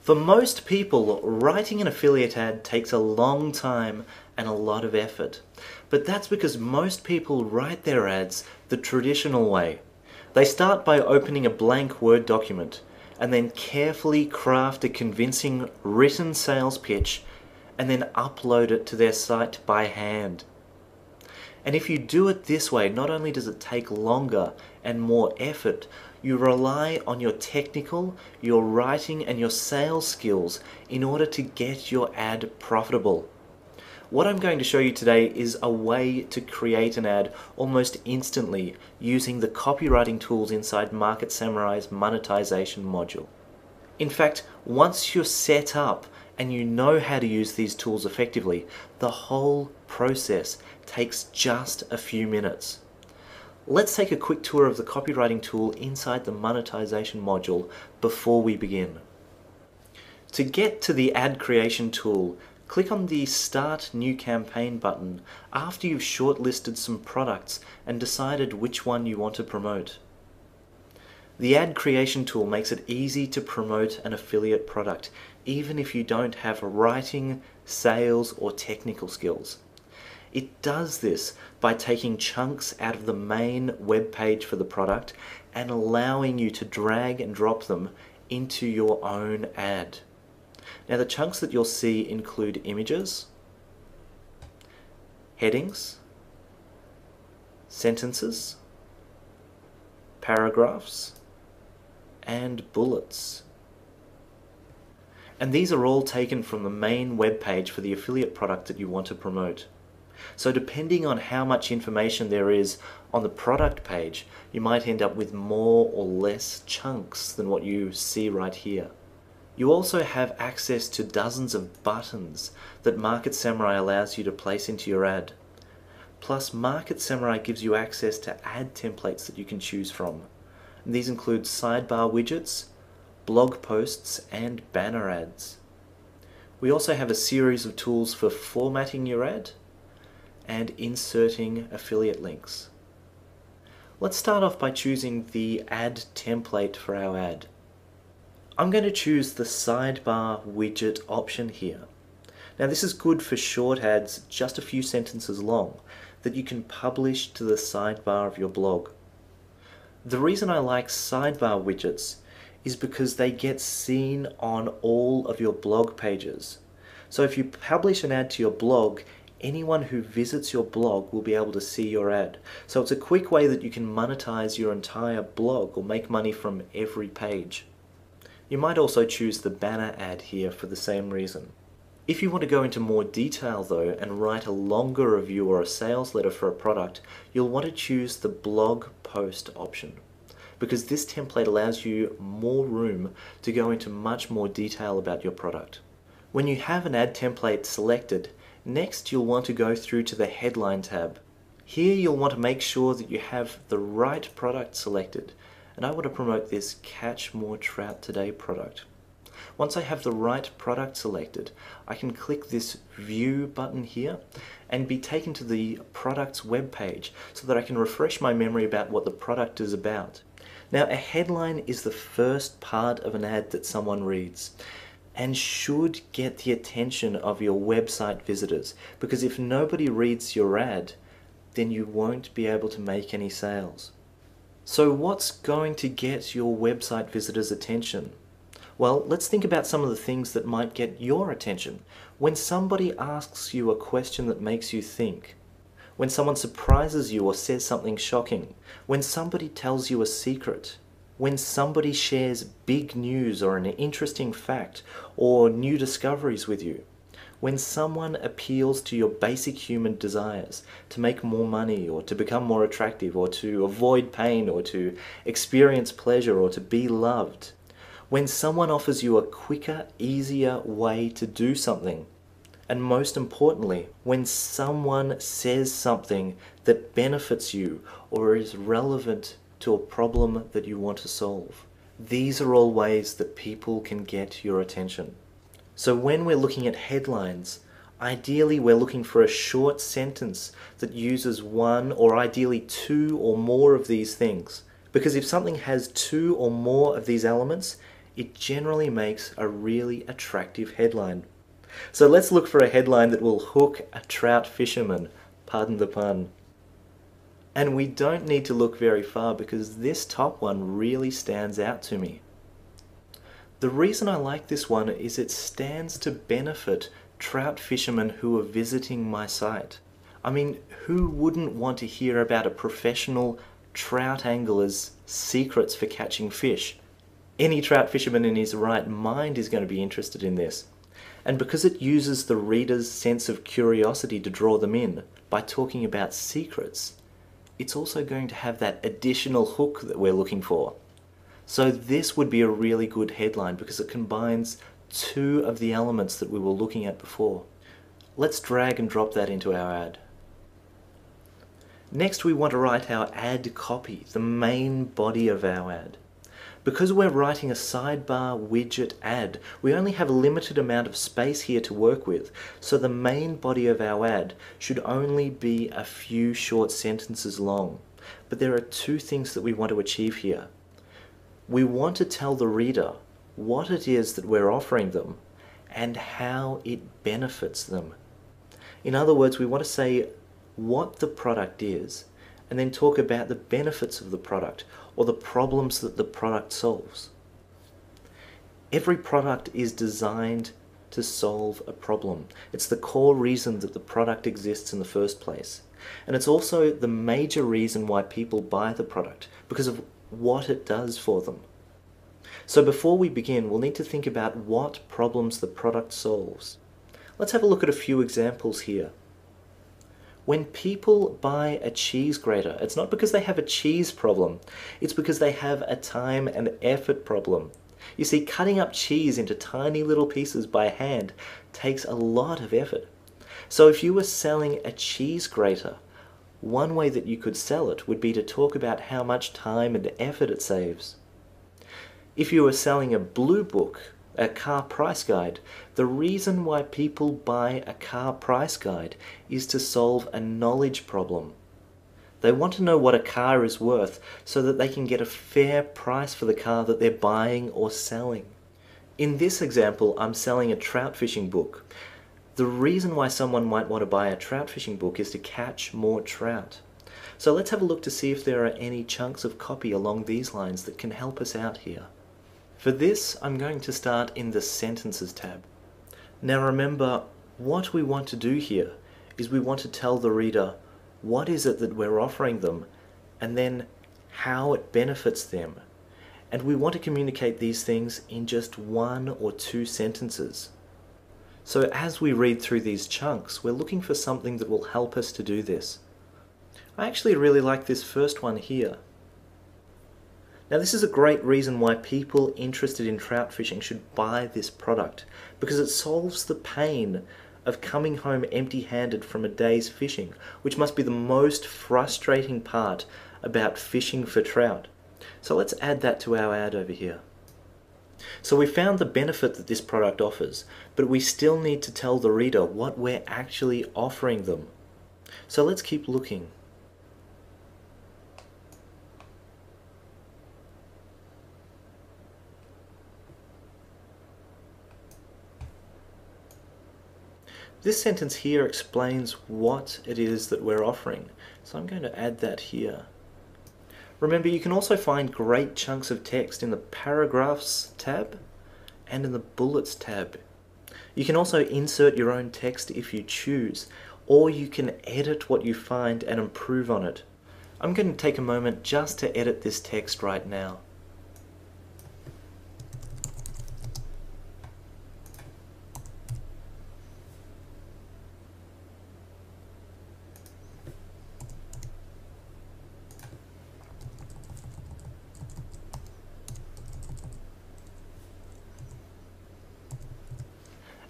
For most people, writing an affiliate ad takes a long time and a lot of effort. But that's because most people write their ads the traditional way. They start by opening a blank Word document and then carefully craft a convincing written sales pitch and then upload it to their site by hand. And if you do it this way, not only does it take longer and more effort, you rely on your technical, your writing and your sales skills in order to get your ad profitable. What I'm going to show you today is a way to create an ad almost instantly using the copywriting tools inside Market Samurai's monetization module. In fact, once you're set up and you know how to use these tools effectively, the whole process takes just a few minutes. Let's take a quick tour of the copywriting tool inside the monetization module before we begin. To get to the ad creation tool, click on the Start New Campaign button after you've shortlisted some products and decided which one you want to promote. The ad creation tool makes it easy to promote an affiliate product, even if you don't have writing, sales, or technical skills. It does this by taking chunks out of the main web page for the product and allowing you to drag and drop them into your own ad. Now, the chunks that you'll see include images, headings, sentences, paragraphs, and bullets. And these are all taken from the main web page for the affiliate product that you want to promote. So depending on how much information there is on the product page, you might end up with more or less chunks than what you see right here. You also have access to dozens of buttons that Market Samurai allows you to place into your ad. Plus, Market Samurai gives you access to ad templates that you can choose from. And these include sidebar widgets, blog posts, and banner ads. We also have a series of tools for formatting your ad and inserting affiliate links. Let's start off by choosing the ad template for our ad. I'm going to choose the sidebar widget option here. Now, this is good for short ads, just a few sentences long, that you can publish to the sidebar of your blog. The reason I like sidebar widgets is because they get seen on all of your blog pages. So if you publish an ad to your blog, anyone who visits your blog will be able to see your ad. So it's a quick way that you can monetize your entire blog or make money from every page. You might also choose the banner ad here for the same reason. If you want to go into more detail though and write a longer review or a sales letter for a product, you'll want to choose the blog post option, because this template allows you more room to go into much more detail about your product. When you have an ad template selected, next you'll want to go through to the headline tab. Here you'll want to make sure that you have the right product selected, and I want to promote this Catch More Trout Today product. Once I have the right product selected, I can click this View button here and be taken to the product's web page so that I can refresh my memory about what the product is about. Now, a headline is the first part of an ad that someone reads and should get the attention of your website visitors, because if nobody reads your ad, then you won't be able to make any sales. So what's going to get your website visitors' attention? Well, let's think about some of the things that might get your attention. When somebody asks you a question that makes you think, when someone surprises you or says something shocking, when somebody tells you a secret, when somebody shares big news or an interesting fact or new discoveries with you, when someone appeals to your basic human desires to make more money or to become more attractive or to avoid pain or to experience pleasure or to be loved, when someone offers you a quicker, easier way to do something, and most importantly, when someone says something that benefits you or is relevant to a problem that you want to solve. These are all ways that people can get your attention. So when we're looking at headlines, ideally we're looking for a short sentence that uses one or ideally two or more of these things. Because if something has two or more of these elements, it generally makes a really attractive headline. So let's look for a headline that will hook a trout fisherman, pardon the pun. And we don't need to look very far because this top one really stands out to me. The reason I like this one is it stands to benefit trout fishermen who are visiting my site. I mean, who wouldn't want to hear about a professional trout angler's secrets for catching fish? Any trout fisherman in his right mind is going to be interested in this. And because it uses the reader's sense of curiosity to draw them in by talking about secrets, it's also going to have that additional hook that we're looking for. So this would be a really good headline because it combines two of the elements that we were looking at before. Let's drag and drop that into our ad. Next, we want to write our ad copy, the main body of our ad. Because we're writing a sidebar widget ad, we only have a limited amount of space here to work with, so the main body of our ad should only be a few short sentences long. But there are two things that we want to achieve here. We want to tell the reader what it is that we're offering them and how it benefits them. In other words, we want to say what the product is and then talk about the benefits of the product or the problems that the product solves. Every product is designed to solve a problem. It's the core reason that the product exists in the first place. And it's also the major reason why people buy the product, because of what it does for them. So before we begin, we'll need to think about what problems the product solves. Let's have a look at a few examples here. When people buy a cheese grater, it's not because they have a cheese problem, it's because they have a time and effort problem. You see, cutting up cheese into tiny little pieces by hand takes a lot of effort. So if you were selling a cheese grater, one way that you could sell it would be to talk about how much time and effort it saves. If you were selling a blue book, a car price guide, the reason why people buy a car price guide is to solve a knowledge problem. They want to know what a car is worth so that they can get a fair price for the car that they're buying or selling. In this example, I'm selling a trout fishing book. The reason why someone might want to buy a trout fishing book is to catch more trout. So let's have a look to see if there are any chunks of copy along these lines that can help us out here. For this, I'm going to start in the Sentences tab. Now remember, what we want to do here is we want to tell the reader what is it that we're offering them and then how it benefits them. And we want to communicate these things in just 1 or 2 sentences. So as we read through these chunks, we're looking for something that will help us to do this. I actually really like this first one here. Now this is a great reason why people interested in trout fishing should buy this product, because it solves the pain of coming home empty-handed from a day's fishing, which must be the most frustrating part about fishing for trout. So let's add that to our ad over here. So we found the benefit that this product offers, but we still need to tell the reader what we're actually offering them. So let's keep looking. This sentence here explains what it is that we're offering, so I'm going to add that here. Remember, you can also find great chunks of text in the Paragraphs tab and in the Bullets tab. You can also insert your own text if you choose, or you can edit what you find and improve on it. I'm going to take a moment just to edit this text right now.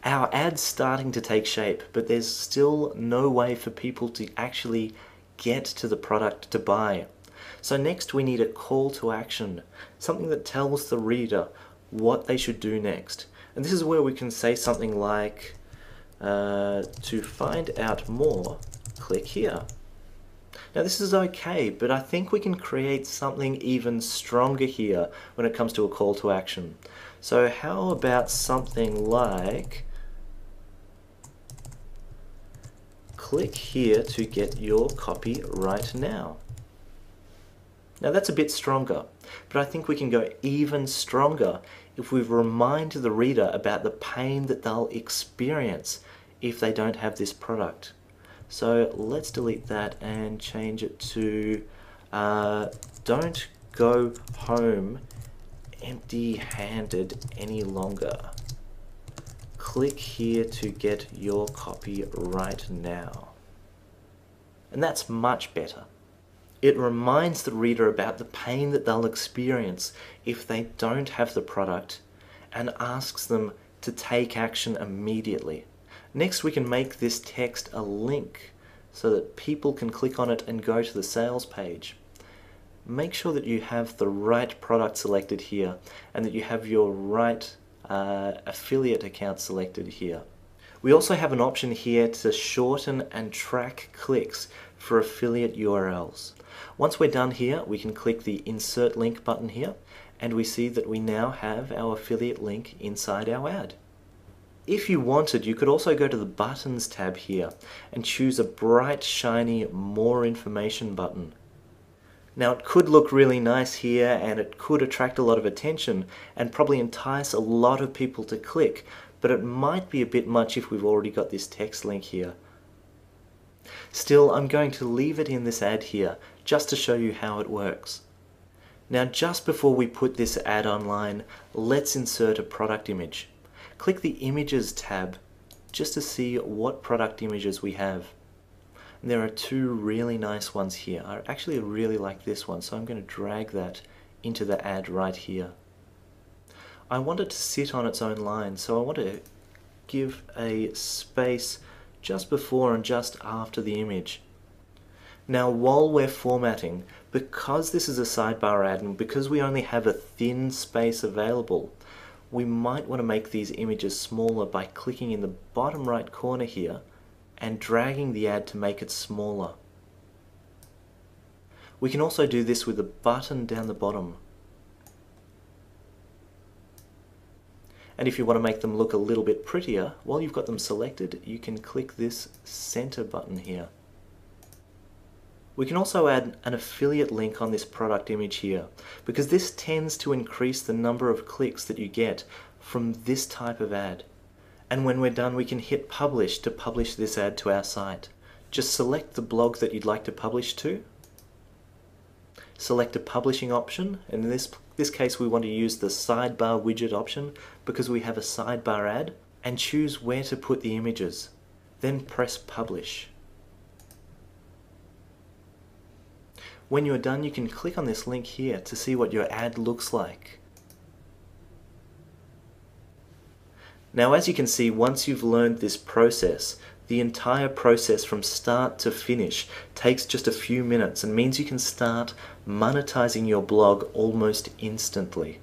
Our ad's starting to take shape, but there's still no way for people to actually get to the product to buy. So next we need a call to action, something that tells the reader what they should do next. And this is where we can say something like, to find out more, click here. Now this is okay, but I think we can create something even stronger here when it comes to a call to action. So how about something like, click here to get your copy right now. Now that's a bit stronger, but I think we can go even stronger if we remind the reader about the pain that they'll experience if they don't have this product. So let's delete that and change it to don't go home empty-handed any longer. Click here to get your copy right now. And that's much better. It reminds the reader about the pain that they'll experience if they don't have the product and asks them to take action immediately. Next, we can make this text a link so that people can click on it and go to the sales page. Make sure that you have the right product selected here and that you have your right affiliate account selected here. We also have an option here to shorten and track clicks for affiliate URLs. Once we're done here, we can click the Insert Link button here, and we see that we now have our affiliate link inside our ad. If you wanted, you could also go to the Buttons tab here and choose a bright, shiny More Information button. Now it could look really nice here and it could attract a lot of attention and probably entice a lot of people to click, but it might be a bit much if we've already got this text link here. Still, I'm going to leave it in this ad here just to show you how it works. Now just before we put this ad online, let's insert a product image. Click the Images tab just to see what product images we have. And there are two really nice ones here. I actually really like this one, so I'm going to drag that into the ad right here. I want it to sit on its own line, so I want to give a space just before and just after the image. Now while we're formatting, because this is a sidebar ad and because we only have a thin space available, we might want to make these images smaller by clicking in the bottom right corner here and dragging the ad to make it smaller. We can also do this with a button down the bottom. And if you want to make them look a little bit prettier, while you've got them selected, you can click this center button here. We can also add an affiliate link on this product image here, because this tends to increase the number of clicks that you get from this type of ad. And when we're done, we can hit publish to publish this ad to our site. Just select the blog that you'd like to publish to. Select a publishing option, and in this case we want to use the sidebar widget option because we have a sidebar ad, and choose where to put the images. Then press publish. When you're done, you can click on this link here to see what your ad looks like. Now as you can see, once you've learned this process, the entire process from start to finish takes just a few minutes and means you can start monetizing your blog almost instantly.